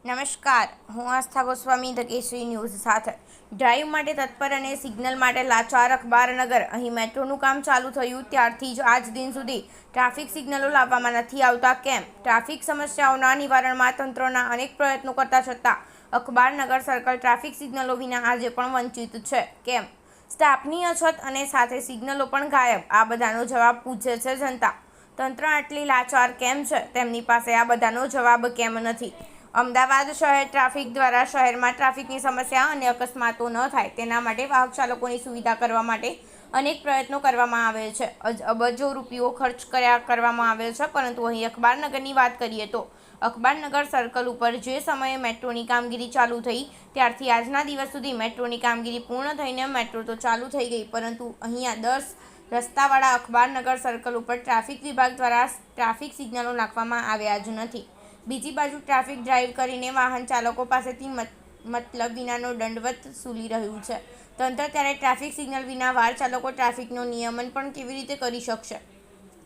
નમસ્કાર, હું આસ્થા ગોસ્વામી ધ કેસરી ન્યૂઝ સાથે ડ્રાઈવ માટે તત્પર અને સિગ્નલ માટે લાચાર અખબારનગર. અહીં મેટ્રોનું કામ ચાલુ થયું ત્યારથી જ આજ દિન સુધી ટ્રાફિક સિગ્નલો લાવવામાં નથી આવતા. કેમ? ટ્રાફિક સમસ્યાઓના નિવારણમાં તંત્રના અનેક પ્રયત્નો કરતા છતાં અખબારનગર સર્કલ ટ્રાફિક સિગ્નલો વિના આજે પણ વંચિત છે. કેમ? સ્ટાફની અછત અને સાથે સિગ્નલો પણ ગાયબ. આ બધાનો જવાબ પૂછે છે જનતા. તંત્ર આટલી લાચાર કેમ છે? તેમની પાસે આ બધાનો જવાબ કેમ નથી? અમદાવાદ શહેર ટ્રાફિક દ્વારા શહેરમાં ટ્રાફિકની સમસ્યા અને અકસ્માતો ન થાય તેના માટે વાહક ચાલકોની સુવિધા કરવા માટે અનેક પ્રયત્નો કરવામાં આવે છે. અબજો રૂપિયો ખર્ચ કરવામાં આવે છે. પરંતુ અહીં અખબારનગરની વાત કરીએ તો અખબારનગર સર્કલ ઉપર જે સમયે મેટ્રોની કામગીરી ચાલુ થઈ ત્યારથી આજના દિવસ સુધી મેટ્રોની કામગીરી પૂર્ણ થઈને મેટ્રો તો ચાલુ થઈ ગઈ, પરંતુ અહીંયા 10 રસ્તાવાળા અખબારનગર સર્કલ ઉપર ટ્રાફિક વિભાગ દ્વારા ટ્રાફિક સિગ્નલો નાખવામાં આવ્યા જ નથી. બીજી બાજુ ટ્રાફિક ડ્રાઈવ કરીને વાહન ચાલકો પાસેથી મતલબ વિનાનો દંડ વસૂલી રહ્યું છે તંત્ર. ત્યારે ટ્રાફિક સિગ્નલ વિના વાર ચાલકો ટ્રાફિકનું નિયમન પણ કેવી રીતે કરી શકશે?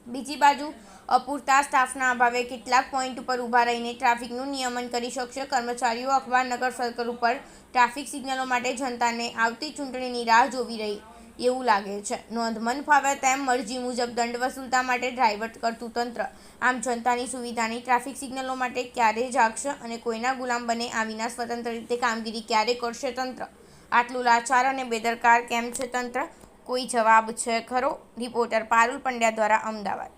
બીજી બાજુ અપૂરતા સ્ટાફના અભાવે કેટલાક પોઈન્ટ ઉપર ઊભા રહીને ટ્રાફિકનું નિયમન કરી શકશે કર્મચારીઓ. અખબારનગર સર્કલ ઉપર ટ્રાફિક સિગ્નલો માટે જનતાને આવતી ચૂંટણીની રાહ જોવી રહી એવું લાગે છે. નોંધ, મન ફાવે તેમ મરજી મુજબ દંડ વસૂલતા માટે ડ્રાઈવર કરતું તંત્ર આમ જનતાની સુવિધાની ટ્રાફિક સિગ્નલો માટે ક્યારે જાગશે અને કોઈના ગુલામ બને આ વિના સ્વતંત્ર રીતે કામગીરી ક્યારે કરશે તંત્ર? આટલું લાચાર અને બેદરકાર કેમ છે તંત્ર? કોઈ જવાબ છે ખરો? રિપોર્ટર પારુલ પંડ્યા દ્વારા, અમદાવાદ.